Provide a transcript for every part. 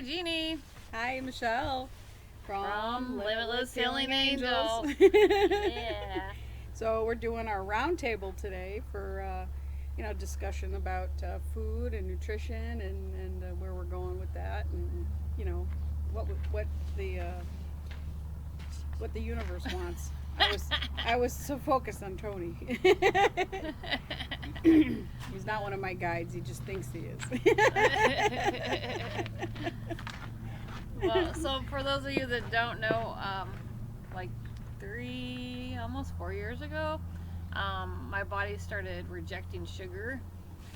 Hi, Jeannie. Hi, Michelle From Limitless Healing Angels. Yeah. So we're doing our roundtable today for discussion about food and nutrition and where we're going with that, and you know what the what the universe wants. I was so focused on Tony. He's not one of my guides. He just thinks he is. Well, so for those of you that don't know, like almost 4 years ago, my body started rejecting sugar,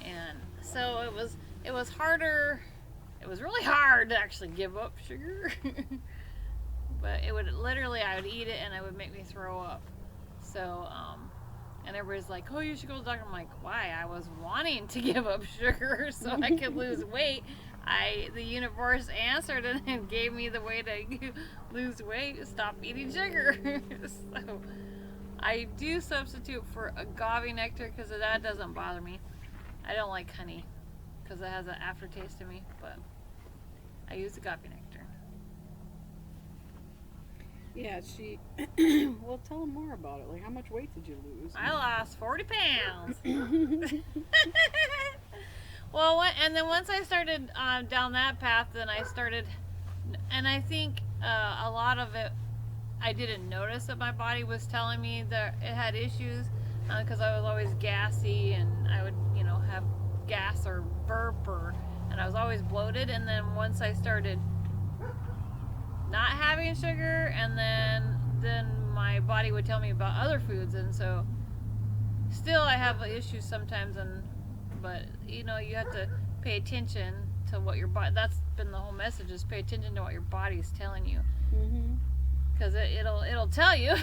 and so it was harder. It was really hard to actually give up sugar, but it would literally I would eat it and it would make me throw up. So and everybody's like, "Oh, you should go to the doctor." I'm like, "Why?" I was wanting to give up sugar so I could lose weight. The universe answered it and gave me the way to lose weight. Stop eating sugar. So I do substitute for agave nectar because that doesn't bother me. I don't like honey because it has an aftertaste to me, but I use agave nectar. Yeah, she. Well, tell them more about it. Like, how much weight did you lose? I lost 40 pounds. Well, and then once I started down that path, then I started, and I think a lot of it, I didn't notice that my body was telling me that it had issues because I was always gassy and I would, have gas or burp and I was always bloated. And then once I started not having sugar, and then my body would tell me about other foods, and so still I have issues sometimes, but you have to pay attention to what your body. That's been the whole message: is pay attention to what your body's telling you, because it'll tell you.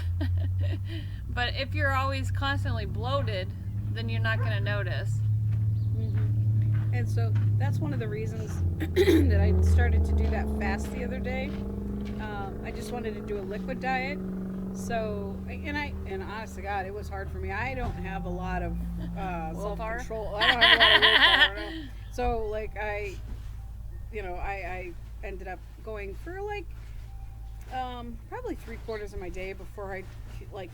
But if you're always constantly bloated, then you're not going to notice. And so that's one of the reasons that I started to do that fast the other day. I just wanted to do a liquid diet. So, and honest to God, it was hard for me. I don't have a lot of self-control. I don't have a lot of willpower. No. So, like, I ended up going for probably 3/4 of my day before I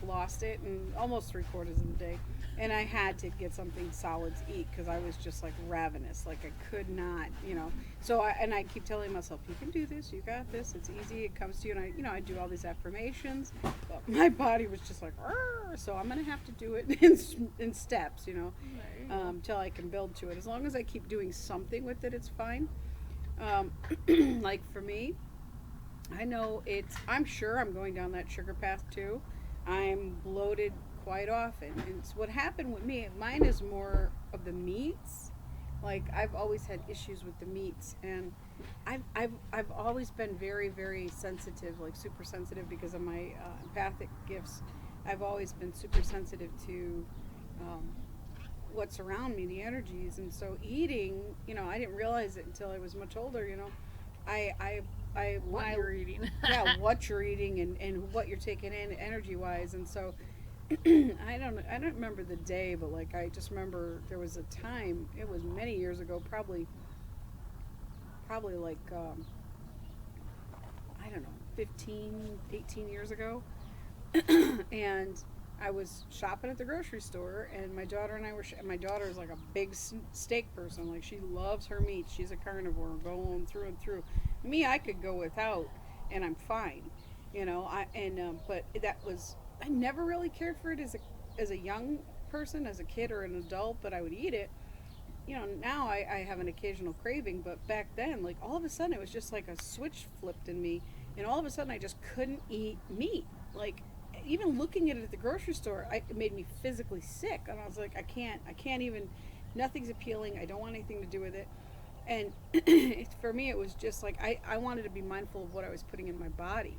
lost it, and almost 3/4 of the day. And I had to get something solid to eat because I was just ravenous. Like, I could not, So I keep telling myself, you can do this, you got this, it's easy, it comes to you. And I do all these affirmations, but my body was just like, "Arr!" So I'm gonna have to do it in steps, till I can build to it. As long as I keep doing something with it, it's fine. Like for me, I'm sure I'm going down that sugar path too. I'm bloated quite often. And it's what happened with me. Mine is more of the meats. Like, I've always had issues with the meats, and I've always been very, very sensitive, like super sensitive because of my empathic gifts. I've always been super sensitive to what's around me, the energies, and so eating, I didn't realize it until I was much older. What you're eating. Yeah, what you're eating and what you're taking in energy wise. And so I don't remember the day, but I just remember there was a time, it was many years ago, probably I don't know, 15, 18 years ago. And I was shopping at the grocery store, and my daughter and I were my daughter is like a big steak person. Like, she loves her meat. She's a carnivore going through and through. Me, I could go without and I'm fine. But that was, I never really cared for it as a young person, as a kid or an adult, but I would eat it. Now I have an occasional craving, but back then, all of a sudden, it was just like a switch flipped in me, and all of a sudden I just couldn't eat meat. Like, even looking at it at the grocery store, it made me physically sick, and I was like, I can't even. Nothing's appealing. I don't want anything to do with it. And for me, it was just like I wanted to be mindful of what I was putting in my body.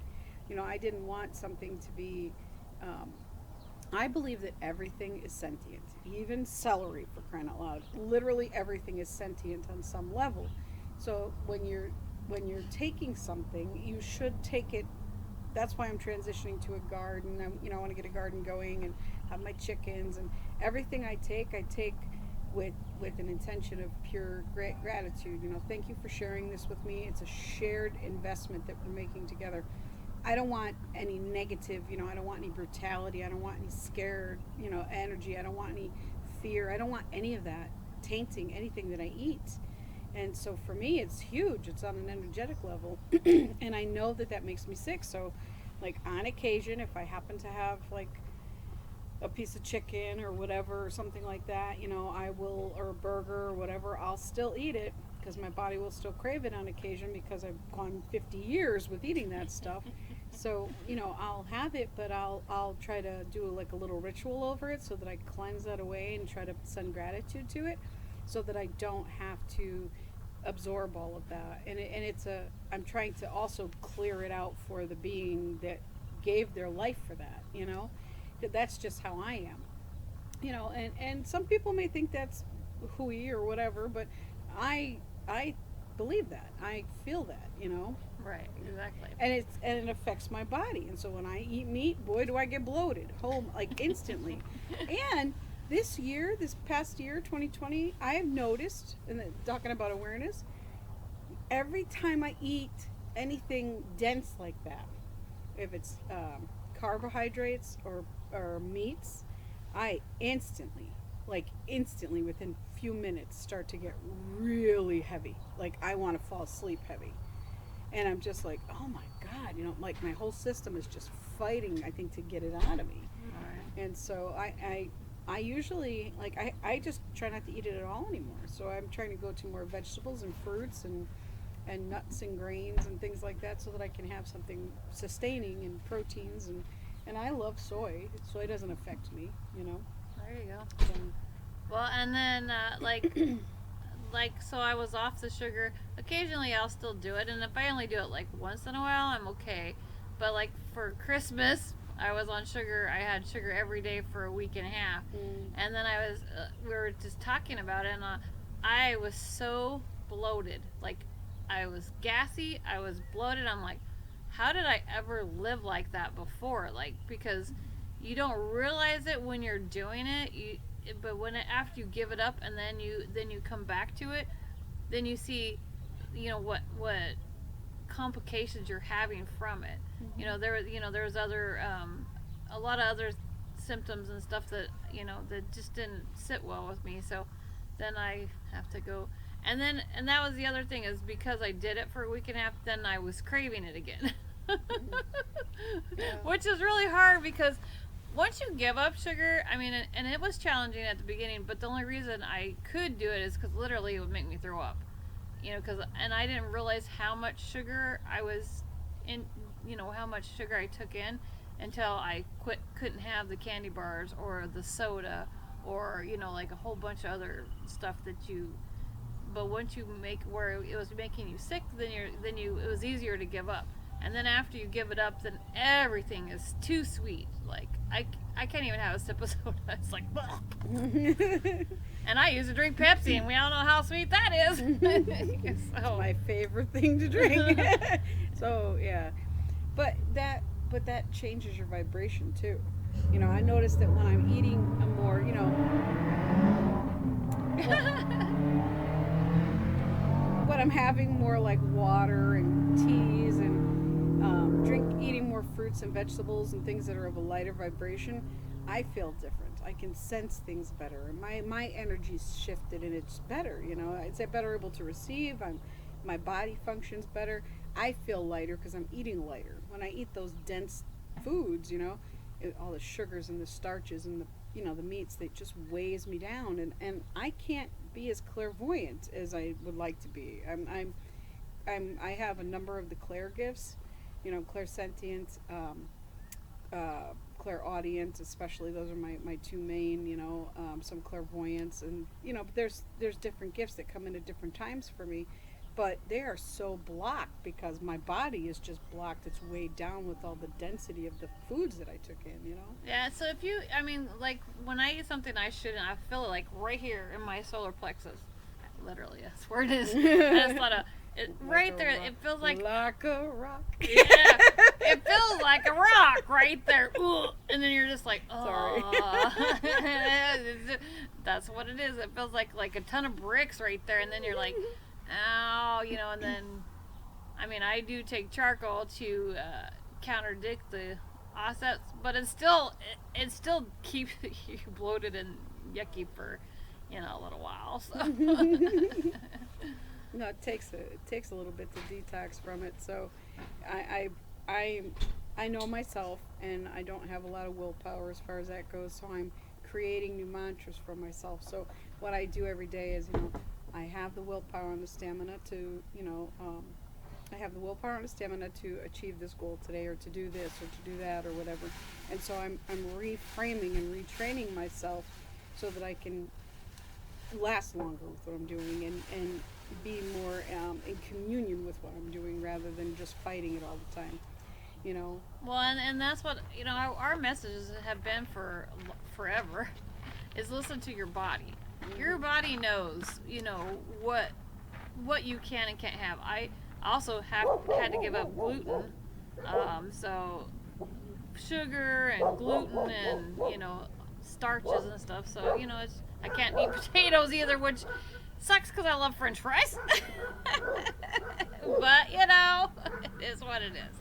I didn't want something to be. I believe that everything is sentient, even celery, for crying out loud. Literally everything is sentient on some level. So when you're taking something, you should take it. That's why I'm transitioning to a garden. I want to get a garden going and have my chickens, and everything I take with an intention of pure great gratitude. Thank you for sharing this with me. It's a shared investment that we're making together. I don't want any negative, I don't want any brutality. I don't want any scared, energy. I don't want any fear. I don't want any of that tainting anything that I eat. And so for me, it's huge. It's on an energetic level. And I know that that makes me sick. So, like, on occasion, if I happen to have, like, a piece of chicken or whatever or something like that, I will, or a burger or whatever, I'll still eat it because my body will still crave it on occasion because I've gone 50 years with eating that stuff. So, I'll have it, but I'll try to do like a little ritual over it so that I cleanse that away and try to send gratitude to it so that I don't have to absorb all of that. And I'm trying to also clear it out for the being that gave their life for that, That's just how I am. And some people may think that's hooey or whatever, but I believe that. I feel that, Right, exactly. And it affects my body. And so when I eat meat, boy, do I get bloated, like instantly. And this past year, 2020, I have noticed, and talking about awareness, every time I eat anything dense like that, if it's carbohydrates or meats, I instantly within few minutes start to get really heavy. Like I want to fall asleep heavy. And I'm just like, oh my God, like my whole system is just fighting, I think, to get it out of me. Right. And so I usually, I just try not to eat it at all anymore. So I'm trying to go to more vegetables and fruits and nuts and grains and things like that so that I can have something sustaining and proteins. And I love soy. Soy doesn't affect me, There you go. So, Well, and then so I was off the sugar. Occasionally I'll still do it, and if I only do it like once in a while, I'm okay. But like for Christmas, I was on sugar. I had sugar every day for a week and a half, and then we were just talking about it, and I was so bloated. Like I was gassy. I was bloated. I'm like, how did I ever live like that before? Like because you don't realize it when you're doing it. But after you give it up and then you come back to it, then you see, what complications you're having from it. Mm-hmm. There was other a lot of other symptoms and stuff that that just didn't sit well with me. So then I have to go. And that was the other thing is because I did it for a week and a half, then I was craving it again. Mm-hmm. Yeah. Which is really hard because once you give up sugar, I mean, and it was challenging at the beginning, but the only reason I could do it is because literally it would make me throw up. And I didn't realize how much sugar I was in, how much sugar I took in until I couldn't have the candy bars or the soda or, like a whole bunch of other stuff but once you make where it was making you sick, it was easier to give up. And then after you give it up, then everything is too sweet. Like, I can't even have a sip of soda. It's like, and I used to drink Pepsi, and we all know how sweet that is. It's my favorite thing to drink. So, yeah. But that changes your vibration, too. I noticed that when I'm eating a more, when I'm having more like water and teas and eating more fruits and vegetables and things that are of a lighter vibration, I feel different. I can sense things better, and my energy's shifted, and it's better. It's better able to receive. My body functions better. I feel lighter because I'm eating lighter. When I eat those dense foods, all the sugars and the starches and the meats, that just weighs me down, and I can't be as clairvoyant as I would like to be. I have a number of the clair gifts. Clairsentient, clairaudient, especially. Those are my two main, some clairvoyance, and, but there's different gifts that come in at different times for me, but they are so blocked because my body is just blocked. It's weighed down with all the density of the foods that I took in, Yeah, so like when I eat something I shouldn't, I feel it like right here in my solar plexus. Literally, that's where it is. I just thought of, right a there, rock. it feels like a rock. yeah, it feels like a rock right there. Ooh, and then you're just like, Sorry. oh. That's what it is. It feels like a ton of bricks right there, and then you're like, ow, and then, I mean, I do take charcoal to counterdict the offsets, but it still keeps you bloated and yucky for, a little while. So. No, it takes a little bit to detox from it. So, I I I I know myself, and I don't have a lot of willpower as far as that goes. So I'm creating new mantras for myself. So what I do every day is, I have the willpower and the stamina to, I have the willpower and the stamina to achieve this goal today, or to do this, or to do that, or whatever. And so I'm reframing and retraining myself so that I can last longer with what I'm doing, and be more in communion with what I'm doing, rather than just fighting it all the time. You know. Well, and that's what our messages have been for forever, is listen to your body. Your body knows, what you can and can't have. I also had to give up gluten, so sugar and gluten and starches and stuff. So I can't eat potatoes either, which sucks because I love French fries. But it is what it is.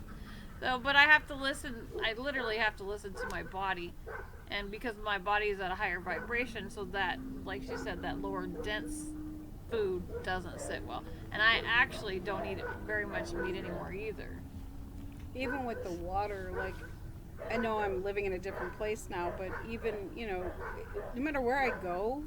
So, but I have to listen. I literally have to listen to my body, and because my body is at a higher vibration, so that, like she said, that lower dense food doesn't sit well. And I actually don't eat very much meat anymore either. Even with the water, like, I know I'm living in a different place now, but even, no matter where I go,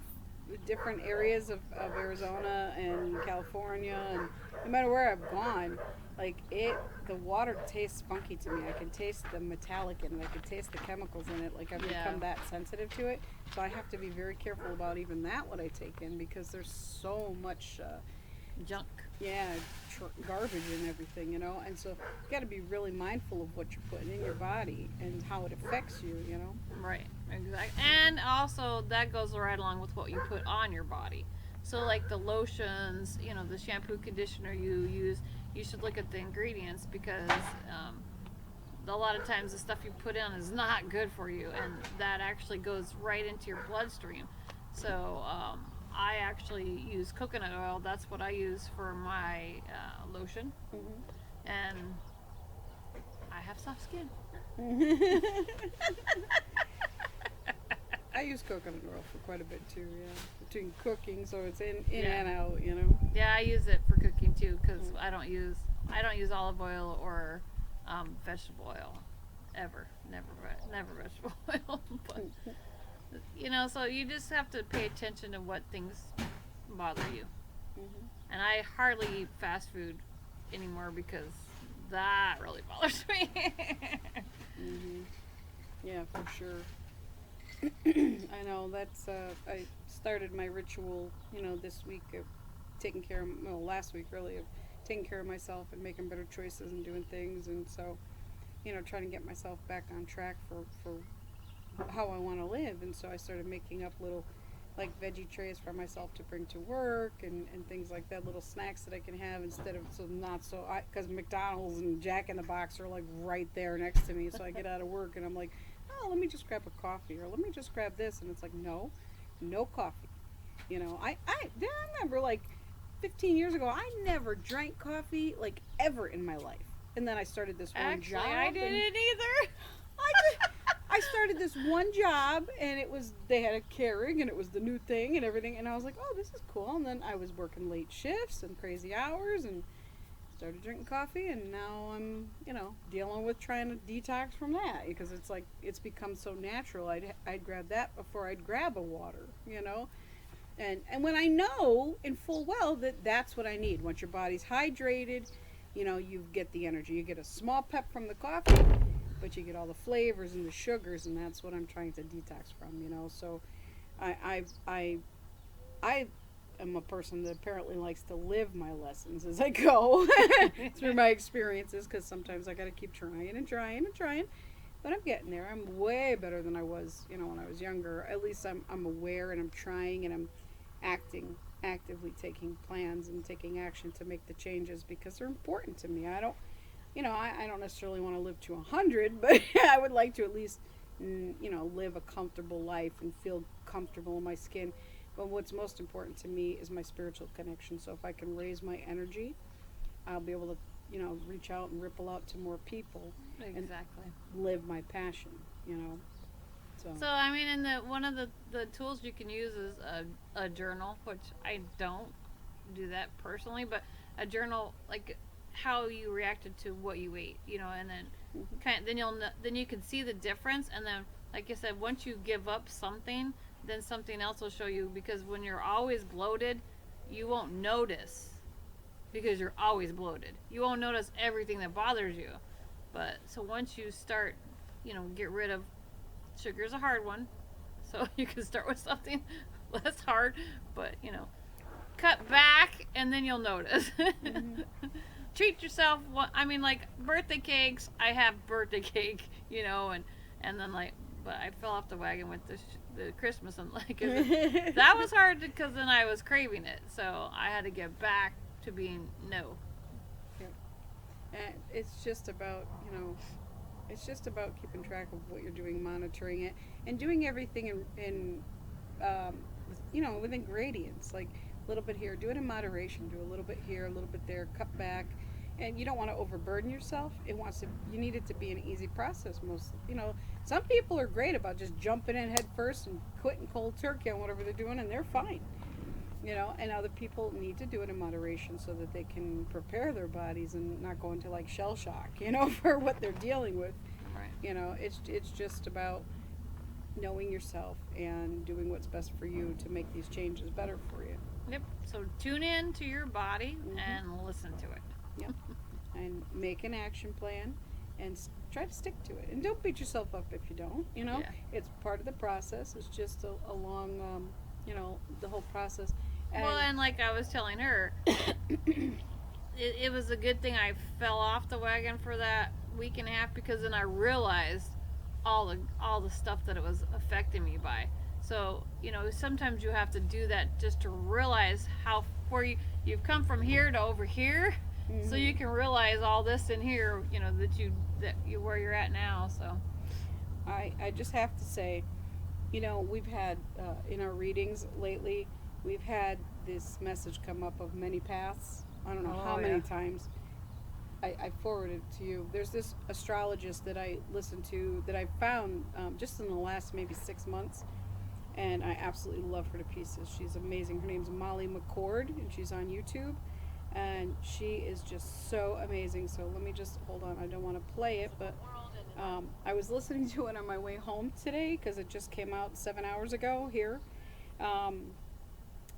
different areas of Arizona and California, and no matter where I've gone, like, the water tastes funky to me. I can taste the metallic in it. I can taste the chemicals in it. Like, I've become that sensitive to it. So I have to be very careful about even that, what I take in, because there's so much junk. Yeah, garbage and everything, and so you got to be really mindful of what you're putting in your body and how it affects you, Right, exactly. And also that goes right along with what you put on your body. So like the lotions, the shampoo, conditioner you use, you should look at the ingredients, because a lot of times the stuff you put in is not good for you, and that actually goes right into your bloodstream. So I actually use coconut oil. That's what I use for my lotion, and I have soft skin. I use coconut oil for quite a bit too, yeah. Between cooking, so it's in Yeah. and out, Yeah, I use it for cooking too, because I don't use olive oil or vegetable oil ever. Never vegetable oil. But so you just have to pay attention to what things bother you. And I hardly eat fast food anymore, because that really bothers me. Yeah, for sure. I know that's. I started my ritual, this week of taking care of. Well, last week really, of taking care of myself and making better choices and doing things, and so, trying to get myself back on track for how I want to live. And so I started making up little, like, veggie trays for myself to bring to work, and things like that, little snacks that I can have instead of, because McDonald's and Jack in the Box are like right there next to me. So I get out of work and I'm like, oh, let me just grab a coffee, or let me just grab this, and it's like, no coffee. I remember, like, 15 years ago, I never drank coffee, like, ever in my life. And then I started this one job. Actually, I didn't either. I started this one job, and they had a Keurig, and it was the new thing and everything, and I was like, oh, this is cool. And then I was working late shifts and crazy hours, and started drinking coffee, and now I'm, dealing with trying to detox from that, because it's like, it's become so natural. I'd grab that before I'd grab a water, and when I know in full well that that's what I need. Once your body's hydrated, you get the energy. You get a small pep from the coffee, but you get all the flavors and the sugars, and that's what I'm trying to detox from, So I am a person that apparently likes to live my lessons as I go through my experiences, because sometimes I got to keep trying and trying and trying. But I'm getting there. I'm way better than I was, when I was younger. At least I'm aware, and I'm trying, and I'm acting actively taking plans and taking action to make the changes because they're important to me. I don't, I don't necessarily want to live to 100, but I would like to at least, live a comfortable life and feel comfortable in my skin. But what's most important to me is my spiritual connection. So if I can raise my energy, I'll be able to, reach out and ripple out to more people Exactly. and live my passion, So, So I mean, and one of the tools you can use is a journal, which I don't do that personally, but a journal like how you reacted to what you ate, and then then you can see the difference, and then like I said, once you give up something, then something else will show you because when you're always bloated, you won't notice because you're always bloated. You won't notice everything that bothers you, but so once you start, get rid of sugar's a hard one, so you can start with something less hard, but cut back, and then you'll notice. mm-hmm. Treat yourself. I mean, like birthday cakes. I have birthday cake, and then like, but I fell off the wagon with the Christmas and that was hard because then I was craving it, so I had to get back to being no. Yep. And it's just about, it's just about keeping track of what you're doing, monitoring it, and doing everything within gradients. Like a little bit here, do it in moderation. Do a little bit here, a little bit there, cut back. And you don't want to overburden yourself. You need it to be an easy process. Some people are great about just jumping in head first and quitting cold turkey on whatever they're doing, and they're fine. And other people need to do it in moderation so that they can prepare their bodies and not go into like shell shock, for what they're dealing with. Right. It's just about knowing yourself and doing what's best for you to make these changes better for you. Yep. So tune in to your body and listen to it. Yep. And make an action plan and try to stick to it. And don't beat yourself up if you don't. Yeah. It's part of the process. It's just a long, the whole process. And like I was telling her, it was a good thing I fell off the wagon for that week and a half because then I realized all the stuff that it was affecting me by. So sometimes you have to do that just to realize how where you've come from here to over here, so you can realize all this in here. That you where you're at now. So I just have to say, we've had in our readings lately, we've had this message come up of many paths. I don't know how many times. I forwarded it to you. There's this astrologist that I listened to that I found just in the last maybe 6 months, and I absolutely love her to pieces. She's amazing. Her name's Molly McCord, and she's on YouTube, and she is just so amazing. So let me just hold on. I don't want to play it, but I was listening to it on my way home today because it just came out 7 hours ago here.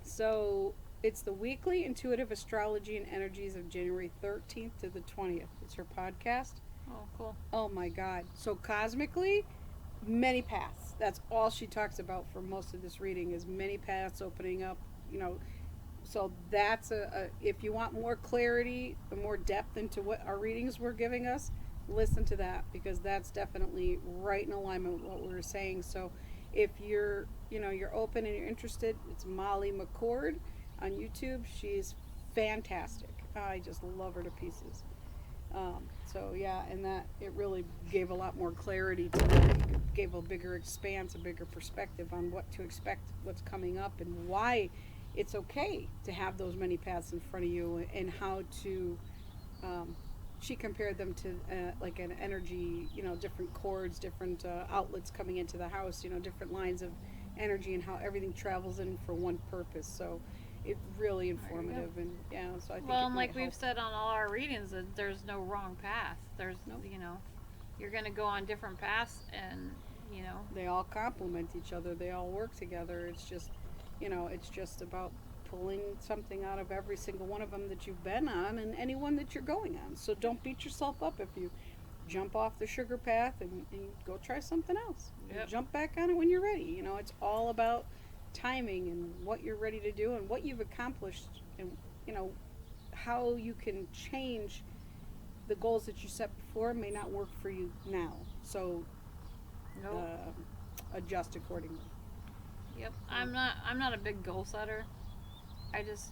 So it's the weekly intuitive astrology and energies of January 13th to the 20th. It's her podcast. oh, cool. Oh my God. So cosmically, many paths. That's all she talks about for most of this reading is many paths opening up, So that's if you want more clarity and more depth into what our readings were giving us, listen to that because that's definitely right in alignment with what we were saying. So if you're open and you're interested, it's Molly McCord on YouTube. She's fantastic. I just love her to pieces. So yeah, and that it really gave a lot more clarity to me. It gave a bigger expanse, a bigger perspective on what to expect, what's coming up, and why it's okay to have those many paths in front of you, and how to. She compared them to like an energy, different cords, different outlets coming into the house, different lines of energy, and how everything travels in for one purpose. So it's really informative, and so I think. Well, and like we've said on all our readings, that there's no wrong path. There's you're gonna go on different paths, and they all complement each other. They all work together. It's just, it's just about pulling something out of every single one of them that you've been on, and any one that you're going on. So don't beat yourself up if you jump off the sugar path and go try something else. Yep. Jump back on it when you're ready. It's all about timing and what you're ready to do and what you've accomplished, and how you can change the goals that you set before may not work for you now. So adjust accordingly. Yep. I'm not a big goal setter. I just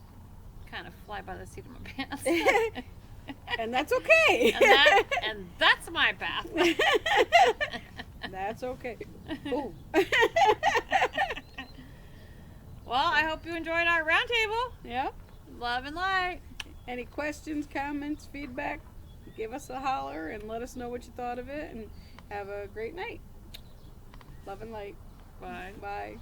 kind of fly by the seat of my pants. And that's okay. and that's my path. That's okay. Ooh. Well, I hope you enjoyed our roundtable. Yep. Love and light. Any questions, comments, feedback, give us a holler and let us know what you thought of it, and have a great night. Love and light. Bye. Bye.